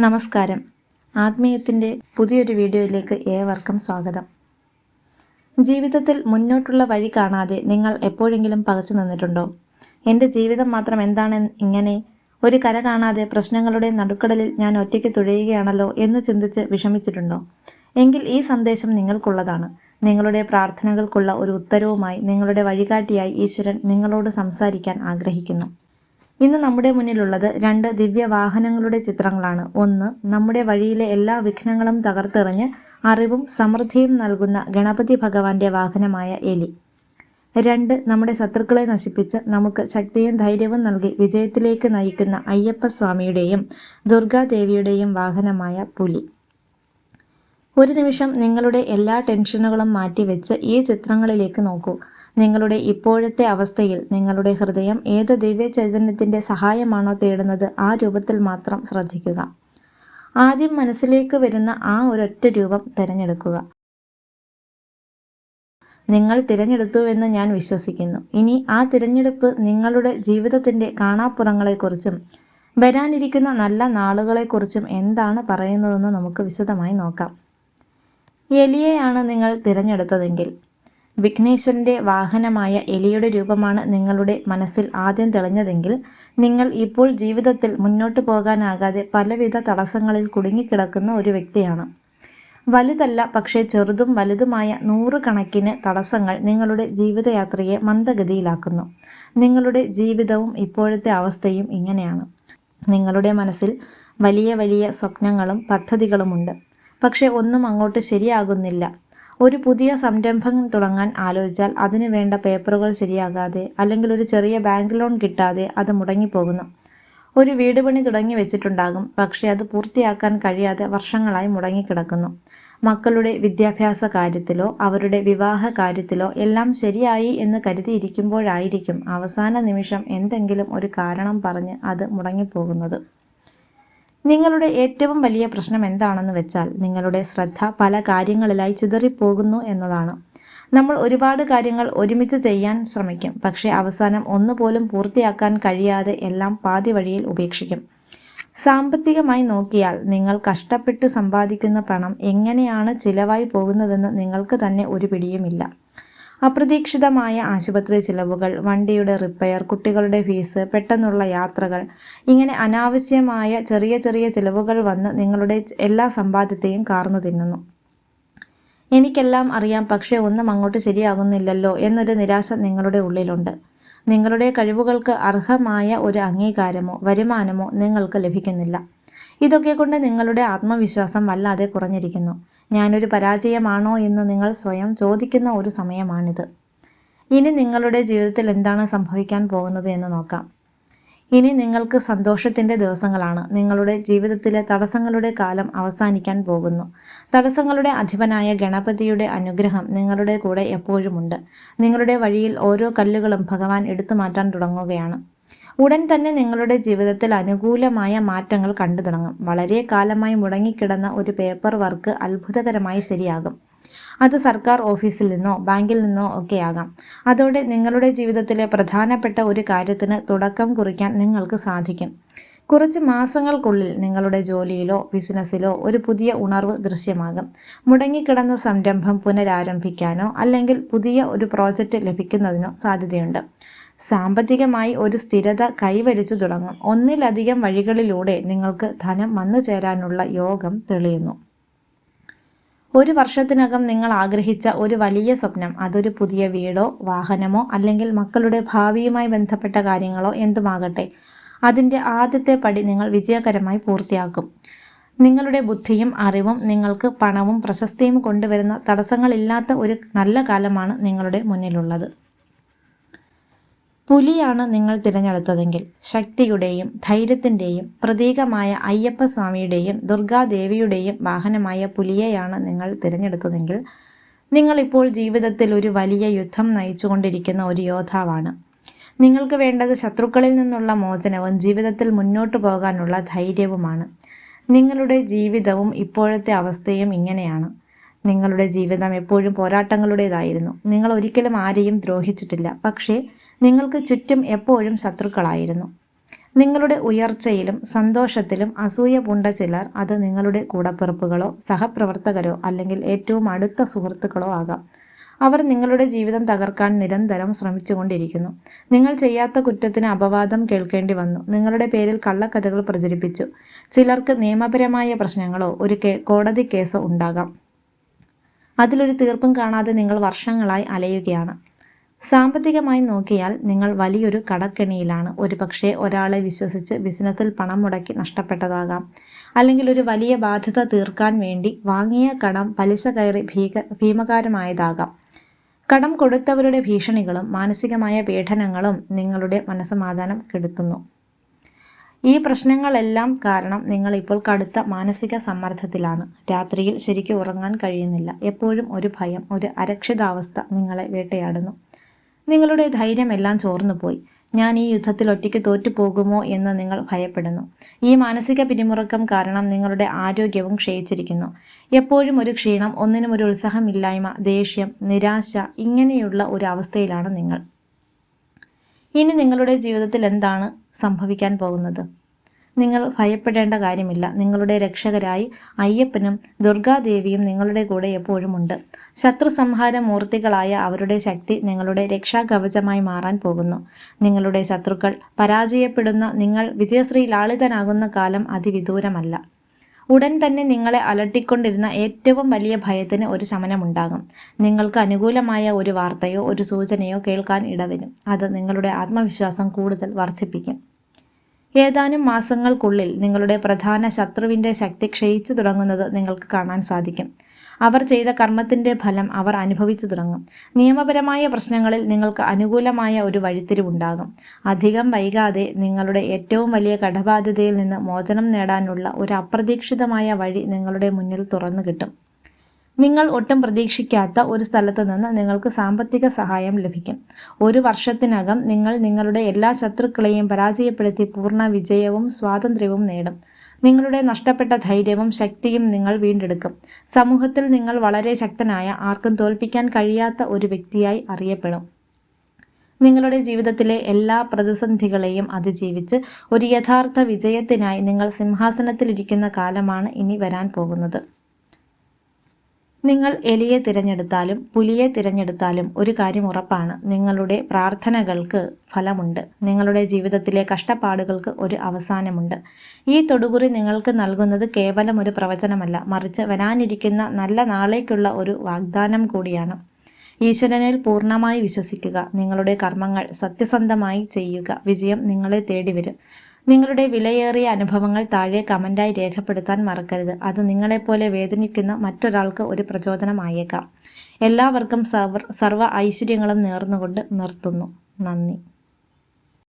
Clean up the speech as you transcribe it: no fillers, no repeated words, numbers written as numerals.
നമസ്കാരം. ആത്മീയത്തിൻ്റെ പുതിയൊരു വീഡിയോയിലേക്ക് ഏവർക്കും സ്വാഗതം. ജീവിതത്തിൽ മുന്നോട്ടുള്ള വഴി കാണാതെ നിങ്ങൾ എപ്പോഴെങ്കിലും പകച്ചു നിന്നിട്ടുണ്ടോ? എൻ്റെ ജീവിതം മാത്രം എന്താണ് ഇങ്ങനെ, ഒരു കര കാണാതെ പ്രശ്നങ്ങളുടെ നടുക്കടലിൽ ഞാൻ ഒറ്റയ്ക്ക് തുഴയുകയാണല്ലോ എന്ന് ചിന്തിച്ച് വിഷമിച്ചിട്ടുണ്ടോ? എങ്കിൽ ഈ സന്ദേശം നിങ്ങൾക്കുള്ളതാണ്. നിങ്ങളുടെ പ്രാർത്ഥനകൾക്കുള്ള ഒരു ഉത്തരവുമായി, നിങ്ങളുടെ വഴികാട്ടിയായി ഈശ്വരൻ നിങ്ങളോട് സംസാരിക്കാൻ ആഗ്രഹിക്കുന്നു. ഇന്ന് നമ്മുടെ മുന്നിലുള്ളത് 2 ദിവ്യവാഹനങ്ങളുടെ ചിത്രങ്ങളാണ്. ഒന്ന്, നമ്മുടെ വഴിയിലെ എല്ലാ വിഘ്നങ്ങളും തകർത്തെറിഞ്ഞ് അറിവും സമൃദ്ധിയും നൽകുന്ന ഗണപതി ഭഗവാന്റെ വാഹനമായ എലി. 2, നമ്മുടെ ശത്രുക്കളെ നശിപ്പിച്ച് നമുക്ക് ശക്തിയും ധൈര്യവും നൽകി വിജയത്തിലേക്ക് നയിക്കുന്ന അയ്യപ്പസ്വാമിയുടെയും ദുർഗാദേവിയുടെയും വാഹനമായ പുലി. ഒരു നിമിഷം നിങ്ങളുടെ എല്ലാ ടെൻഷനുകളും മാറ്റിവെച്ച് ഈ ചിത്രങ്ങളിലേക്ക് നോക്കൂ. നിങ്ങളുടെ ഇപ്പോഴത്തെ അവസ്ഥയിൽ നിങ്ങളുടെ ഹൃദയം ഏത് ദിവ്യ ചൈതന്യത്തിന്റെ സഹായമാണോ തേടുന്നത്, ആ രൂപത്തിൽ മാത്രം ശ്രദ്ധിക്കുക. ആദ്യം മനസ്സിലേക്ക് വരുന്ന ആ ഒരൊറ്റ രൂപം തിരഞ്ഞെടുക്കുക. നിങ്ങൾ തിരഞ്ഞെടുത്തുവെന്ന് ഞാൻ വിശ്വസിക്കുന്നു. ഇനി ആ തിരഞ്ഞെടുപ്പ് നിങ്ങളുടെ ജീവിതത്തിന്റെ കാണാപ്പുറങ്ങളെക്കുറിച്ചും വരാനിരിക്കുന്ന നല്ല നാളുകളെക്കുറിച്ചും എന്താണ് പറയുന്നതെന്ന് നമുക്ക് വിശദമായി നോക്കാം. എലിയെയാണ് നിങ്ങൾ തിരഞ്ഞെടുത്തതെങ്കിൽ, വിഘ്നേശ്വരന്റെ വാഹനമായ എലിയുടെ രൂപമാണ് നിങ്ങളുടെ മനസ്സിൽ ആദ്യം തെളിഞ്ഞതെങ്കിൽ, നിങ്ങൾ ഇപ്പോൾ ജീവിതത്തിൽ മുന്നോട്ട് പോകാനാകാതെ പലവിധ തടസ്സങ്ങളിൽ കുടുങ്ങിക്കിടക്കുന്ന ഒരു വ്യക്തിയാണ്. വലുതല്ല, പക്ഷേ ചെറുതും വലുതുമായ 100 കണക്കിന് തടസ്സങ്ങൾ നിങ്ങളുടെ ജീവിതയാത്രയെ മന്ദഗതിയിലാക്കുന്നു. നിങ്ങളുടെ ജീവിതവും ഇപ്പോഴത്തെ അവസ്ഥയും ഇങ്ങനെയാണ്. നിങ്ങളുടെ മനസ്സിൽ വലിയ വലിയ സ്വപ്നങ്ങളും പദ്ധതികളുമുണ്ട്. പക്ഷെ ഒന്നും അങ്ങോട്ട് ശരിയാകുന്നില്ല. ഒരു പുതിയ സംരംഭം തുടങ്ങാൻ ആലോചിച്ചാൽ അതിന് വേണ്ട പേപ്പറുകൾ ശരിയാകാതെ, അല്ലെങ്കിൽ ഒരു ചെറിയ ബാങ്ക് ലോൺ കിട്ടാതെ അത് മുടങ്ങിപ്പോകുന്നു. ഒരു വീട് പണി തുടങ്ങി വെച്ചിട്ടുണ്ടാകും, പക്ഷെ അത് പൂർത്തിയാക്കാൻ കഴിയാതെ വർഷങ്ങളായി മുടങ്ങിക്കിടക്കുന്നു. മക്കളുടെ വിദ്യാഭ്യാസ കാര്യത്തിലോ അവരുടെ വിവാഹ കാര്യത്തിലോ എല്ലാം ശരിയായി എന്ന് കരുതിയിരിക്കുമ്പോഴായിരിക്കും അവസാന നിമിഷം എന്തെങ്കിലും ഒരു കാരണം പറഞ്ഞ് അത് മുടങ്ങിപ്പോകുന്നത്. നിങ്ങളുടെ ഏറ്റവും വലിയ പ്രശ്നം എന്താണെന്ന് വെച്ചാൽ, നിങ്ങളുടെ ശ്രദ്ധ പല കാര്യങ്ങളിലായി ചിതറിപ്പോകുന്നു എന്നതാണ്. നമ്മൾ ഒരുപാട് കാര്യങ്ങൾ ഒരുമിച്ച് ചെയ്യാൻ ശ്രമിക്കും, പക്ഷേ അവസാനം ഒന്നുപോലും പൂർത്തിയാക്കാൻ കഴിയാതെ എല്ലാം പാതി വഴിയിൽ ഉപേക്ഷിക്കും. സാമ്പത്തികമായി നോക്കിയാൽ, നിങ്ങൾ കഷ്ടപ്പെട്ട് സമ്പാദിക്കുന്ന പണം എങ്ങനെയാണ് ചിലവായി പോകുന്നതെന്ന് നിങ്ങൾക്ക് തന്നെ ഒരു പിടിയുമില്ല. അപ്രതീക്ഷിതമായ ആശുപത്രി ചിലവുകൾ, വണ്ടിയുടെ റിപ്പയർ, കുട്ടികളുടെ ഫീസ്, പെട്ടെന്നുള്ള യാത്രകൾ, ഇങ്ങനെ അനാവശ്യമായ ചെറിയ ചെറിയ ചിലവുകൾ വന്ന് നിങ്ങളുടെ എല്ലാ സമ്പാദ്യത്തെയും കാർന്നു തിന്നുന്നു. എനിക്കെല്ലാം അറിയാം, പക്ഷേ ഒന്നും അങ്ങോട്ട് ശരിയാകുന്നില്ലല്ലോ എന്നൊരു നിരാശ നിങ്ങളുടെ ഉള്ളിലുണ്ട്. നിങ്ങളുടെ കഴിവുകൾക്ക് അർഹമായ ഒരു അംഗീകാരമോ വരുമാനമോ നിങ്ങൾക്ക് ലഭിക്കുന്നില്ല. ഇതൊക്കെ കൊണ്ട് നിങ്ങളുടെ ആത്മവിശ്വാസം വല്ലാതെ കുറഞ്ഞിരിക്കുന്നു. ഞാനൊരു പരാജയമാണോ എന്ന് നിങ്ങൾ സ്വയം ചോദിക്കുന്ന ഒരു സമയമാണിത്. ഇനി നിങ്ങളുടെ ജീവിതത്തിൽ എന്താണ് സംഭവിക്കാൻ പോകുന്നത് എന്ന് നോക്കാം. ഇനി നിങ്ങൾക്ക് സന്തോഷത്തിന്റെ ദിവസങ്ങളാണ്. നിങ്ങളുടെ ജീവിതത്തിലെ തടസ്സങ്ങളുടെ കാലം അവസാനിക്കാൻ പോകുന്നു. തടസ്സങ്ങളുടെ അധിപനായ ഗണപതിയുടെ അനുഗ്രഹം നിങ്ങളുടെ കൂടെ എപ്പോഴുമുണ്ട്. നിങ്ങളുടെ വഴിയിൽ ഓരോ കല്ലുകളും ഭഗവാൻ എടുത്തു മാറ്റാൻ തുടങ്ങുകയാണ്. ഉടൻ തന്നെ നിങ്ങളുടെ ജീവിതത്തിൽ അനുകൂലമായ മാറ്റങ്ങൾ കണ്ടു തുടങ്ങും. വളരെ കാലമായി മുടങ്ങിക്കിടന്ന ഒരു പേപ്പർ വർക്ക് അത്ഭുതകരമായി ശരിയാകും. അത് സർക്കാർ ഓഫീസിൽ നിന്നോ ബാങ്കിൽ നിന്നോ ഒക്കെ ആകാം. അതോടെ നിങ്ങളുടെ ജീവിതത്തിലെ പ്രധാനപ്പെട്ട ഒരു കാര്യത്തിന് തുടക്കം കുറിക്കാൻ നിങ്ങൾക്ക് സാധിക്കും. കുറച്ച് മാസങ്ങൾക്കുള്ളിൽ നിങ്ങളുടെ ജോലിയിലോ ബിസിനസ്സിലോ ഒരു പുതിയ ഉണർവ് ദൃശ്യമാകും. മുടങ്ങിക്കിടന്ന സംരംഭം പുനരാരംഭിക്കാനോ അല്ലെങ്കിൽ പുതിയ ഒരു പ്രോജക്റ്റ് ലഭിക്കുന്നതിനോ സാധ്യതയുണ്ട്. സാമ്പത്തികമായി ഒരു സ്ഥിരത കൈവരിച്ചു തുടങ്ങും. ഒന്നിലധികം വഴികളിലൂടെ നിങ്ങൾക്ക് ധനം വന്നു ചേരാനുള്ള യോഗം തെളിയുന്നു. ഒരു വർഷത്തിനകം നിങ്ങൾ ആഗ്രഹിച്ച ഒരു വലിയ സ്വപ്നം, അതൊരു പുതിയ വീടോ വാഹനമോ അല്ലെങ്കിൽ മക്കളുടെ ഭാവിയുമായി ബന്ധപ്പെട്ട കാര്യങ്ങളോ എന്തുമാകട്ടെ, അതിൻ്റെ ആദ്യത്തെ പടി നിങ്ങൾ വിജയകരമായി പൂർത്തിയാക്കും. നിങ്ങളുടെ ബുദ്ധിയും അറിവും നിങ്ങൾക്ക് പണവും പ്രശസ്തിയും കൊണ്ടുവരുന്ന തടസ്സങ്ങളില്ലാത്ത ഒരു നല്ല കാലമാണ് നിങ്ങളുടെ മുന്നിലുള്ളത്. പുലിയാണ് നിങ്ങൾ തിരഞ്ഞെടുത്തതെങ്കിൽ, ശക്തിയുടെയും ധൈര്യത്തിൻ്റെയും പ്രതീകമായ അയ്യപ്പസ്വാമിയുടെയും ദുർഗാദേവിയുടെയും വാഹനമായ പുലിയെയാണ് നിങ്ങൾ തിരഞ്ഞെടുത്തതെങ്കിൽ, നിങ്ങളിപ്പോൾ ജീവിതത്തിൽ ഒരു വലിയ യുദ്ധം നയിച്ചുകൊണ്ടിരിക്കുന്ന ഒരു യോദ്ധാവാണ്. നിങ്ങൾക്ക് വേണ്ടത് ശത്രുക്കളിൽ നിന്നുള്ള മോചനവും ജീവിതത്തിൽ മുന്നോട്ടു പോകാനുള്ള ധൈര്യവുമാണ്. നിങ്ങളുടെ ജീവിതവും ഇപ്പോഴത്തെ അവസ്ഥയും ഇങ്ങനെയാണ്. നിങ്ങളുടെ ജീവിതം എപ്പോഴും പോരാട്ടങ്ങളുടേതായിരുന്നു. നിങ്ങൾ ഒരിക്കലും ആരെയും ദ്രോഹിച്ചിട്ടില്ല, പക്ഷേ നിങ്ങൾക്ക് ചുറ്റും എപ്പോഴും ശത്രുക്കളായിരുന്നു. നിങ്ങളുടെ ഉയർച്ചയിലും സന്തോഷത്തിലും അസൂയ പൂണ്ട ചിലർ അത് നിങ്ങളുടെ കൂടപ്പിറപ്പുകളോ സഹപ്രവർത്തകരോ അല്ലെങ്കിൽ ഏറ്റവും അടുത്ത സുഹൃത്തുക്കളോ ആകാം. അവർ നിങ്ങളുടെ ജീവിതം തകർക്കാൻ നിരന്തരം ശ്രമിച്ചുകൊണ്ടിരിക്കുന്നു. നിങ്ങൾ ചെയ്യാത്ത കുറ്റത്തിന് അപവാദം കേൾക്കേണ്ടി വന്നു. നിങ്ങളുടെ പേരിൽ കള്ളക്കഥകൾ പ്രചരിപ്പിച്ചു. ചിലർക്ക് നിയമപരമായ പ്രശ്നങ്ങളോ ഒരു കോടതി കേസോ ഉണ്ടാകാം. അതിലൊരു തീർപ്പും കാണാതെ നിങ്ങൾ വർഷങ്ങളായി അലയുകയാണ്. സാമ്പത്തികമായി നോക്കിയാൽ നിങ്ങൾ വലിയൊരു കടക്കെണിയിലാണ്. ഒരുപക്ഷെ ഒരാളെ വിശ്വസിച്ച് ബിസിനസ്സിൽ പണം മുടക്കി നഷ്ടപ്പെട്ടതാകാം. അല്ലെങ്കിൽ ഒരു വലിയ ബാധ്യത തീർക്കാൻ വേണ്ടി വാങ്ങിയ കടം പലിശ കയറി ഭീമകാരമായതാകാം. കടം കൊടുത്തവരുടെ ഭീഷണികളും മാനസികമായ പീഡനങ്ങളും നിങ്ങളുടെ മനസ്സമാധാനം കെടുത്തുന്നു. ഈ പ്രശ്നങ്ങളെല്ലാം കാരണം നിങ്ങൾ ഇപ്പോൾ കടുത്ത മാനസിക സമ്മർദ്ദത്തിലാണ്. രാത്രിയിൽ ശരിക്കും ഉറങ്ങാൻ കഴിയുന്നില്ല. എപ്പോഴും ഒരു ഭയം, ഒരു അരക്ഷിതാവസ്ഥ നിങ്ങളെ വേട്ടയാടുന്നു. നിങ്ങളുടെ ധൈര്യമെല്ലാം ചോർന്നുപോയി. ഞാൻ ഈ യുദ്ധത്തിൽ ഒറ്റയ്ക്ക് തോറ്റുപോകുമോ എന്ന് നിങ്ങൾ ഭയപ്പെടുന്നു. ഈ മാനസിക പിരിമുറുക്കം കാരണം നിങ്ങളുടെ ആരോഗ്യവും ക്ഷയിച്ചിരിക്കുന്നു. എപ്പോഴും ഒരു ക്ഷീണം, ഒന്നിനും ഒരു ഉത്സാഹമില്ലായ്മ, ദേഷ്യം, നിരാശ, ഇങ്ങനെയുള്ള ഒരു അവസ്ഥയിലാണ് നിങ്ങൾ. ഇനി നിങ്ങളുടെ ജീവിതത്തിൽ എന്താണ് സംഭവിക്കാൻ പോകുന്നത്? നിങ്ങൾ ഭയപ്പെടേണ്ട കാര്യമില്ല. നിങ്ങളുടെ രക്ഷകരായി അയ്യപ്പനും ദുർഗാദേവിയും നിങ്ങളുടെ കൂടെ എപ്പോഴും ഉണ്ട്. ശത്രു സംഹാര മൂർത്തികളായ അവരുടെ ശക്തി നിങ്ങളുടെ രക്ഷാകവചമായി മാറാൻ പോകുന്നു. നിങ്ങളുടെ ശത്രുക്കൾ പരാജയപ്പെടുന്ന നിങ്ങൾ വിജയശ്രീ ലാളിതനാകുന്ന കാലം അതിവിദൂരമല്ല. ഉടൻ തന്നെ നിങ്ങളെ അലട്ടിക്കൊണ്ടിരുന്ന ഏറ്റവും വലിയ ഭയത്തിന് ഒരു ശമനമുണ്ടാകും. നിങ്ങൾക്ക് അനുകൂലമായ ഒരു വാർത്തയോ ഒരു സൂചനയോ കേൾക്കാൻ ഇടവരും. അത് നിങ്ങളുടെ ആത്മവിശ്വാസം കൂടുതൽ വർദ്ധിപ്പിക്കും. ഏതാനും മാസങ്ങൾക്കുള്ളിൽ നിങ്ങളുടെ പ്രധാന ശത്രുവിൻ്റെ ശക്തി ക്ഷയിച്ചു തുടങ്ങുന്നത് നിങ്ങൾക്ക് കാണാൻ സാധിക്കും. അവർ ചെയ്ത കർമ്മത്തിൻ്റെ ഫലം അവർ അനുഭവിച്ചു തുടങ്ങും. നിയമപരമായ പ്രശ്നങ്ങളിൽ നിങ്ങൾക്ക് അനുകൂലമായ ഒരു വഴിത്തിരിവുണ്ടാകും. അധികം വൈകാതെ നിങ്ങളുടെ ഏറ്റവും വലിയ കടബാധ്യതയിൽ നിന്ന് മോചനം നേടാനുള്ള ഒരു അപ്രതീക്ഷിതമായ വഴി നിങ്ങളുടെ മുന്നിൽ തുറന്നു കിട്ടും. നിങ്ങൾ ഒട്ടും പ്രതീക്ഷിക്കാത്ത ഒരു സ്ഥലത്ത് നിന്ന് നിങ്ങൾക്ക് സാമ്പത്തിക സഹായം ലഭിക്കും. 1 വർഷത്തിനകം നിങ്ങൾ നിങ്ങളുടെ എല്ലാ ശത്രുക്കളെയും പരാജയപ്പെടുത്തി പൂർണ്ണ വിജയവും സ്വാതന്ത്ര്യവും നേടും. നിങ്ങളുടെ നഷ്ടപ്പെട്ട ധൈര്യവും ശക്തിയും നിങ്ങൾ വീണ്ടെടുക്കും. സമൂഹത്തിൽ നിങ്ങൾ വളരെ ശക്തനായ, ആർക്കും തോൽപ്പിക്കാൻ കഴിയാത്ത ഒരു വ്യക്തിയായി അറിയപ്പെടും. നിങ്ങളുടെ ജീവിതത്തിലെ എല്ലാ പ്രതിസന്ധികളെയും അതിജീവിച്ച് ഒരു യഥാർത്ഥ വിജയത്തിനായി നിങ്ങൾ സിംഹാസനത്തിലിരിക്കുന്ന കാലമാണ് ഇനി വരാൻ പോകുന്നത്. നിങ്ങൾ എലിയെ തിരഞ്ഞെടുത്താലും പുലിയെ തിരഞ്ഞെടുത്താലും ഒരു കാര്യം ഉറപ്പാണ്: നിങ്ങളുടെ പ്രാർത്ഥനകൾക്ക് ഫലമുണ്ട്. നിങ്ങളുടെ ജീവിതത്തിലെ കഷ്ടപ്പാടുകൾക്ക് ഒരു അവസാനമുണ്ട്. ഈ തൊടുകുറി നിങ്ങൾക്ക് നൽകുന്നത് കേവലം ഒരു പ്രവചനമല്ല, മറിച്ച് വരാനിരിക്കുന്ന നല്ല നാളേക്കുള്ള ഒരു വാഗ്ദാനം കൂടിയാണ്. ഈശ്വരനിൽ പൂർണ്ണമായി വിശ്വസിക്കുക. നിങ്ങളുടെ കർമ്മങ്ങൾ സത്യസന്ധമായി ചെയ്യുക. വിജയം നിങ്ങളെ തേടി വരും. നിങ്ങളുടെ വിലയേറിയ അനുഭവങ്ങൾ താഴെ കമന്റായി രേഖപ്പെടുത്താൻ മറക്കരുത്. അത് നിങ്ങളെപ്പോലെ വേദനിക്കുന്ന മറ്റൊരാൾക്ക് ഒരു പ്രചോദനമായേക്കാം. എല്ലാവർക്കും സർവ്വ ഐശ്വര്യങ്ങളും നേർന്നുകൊണ്ട് നിർത്തുന്നു. നന്ദി.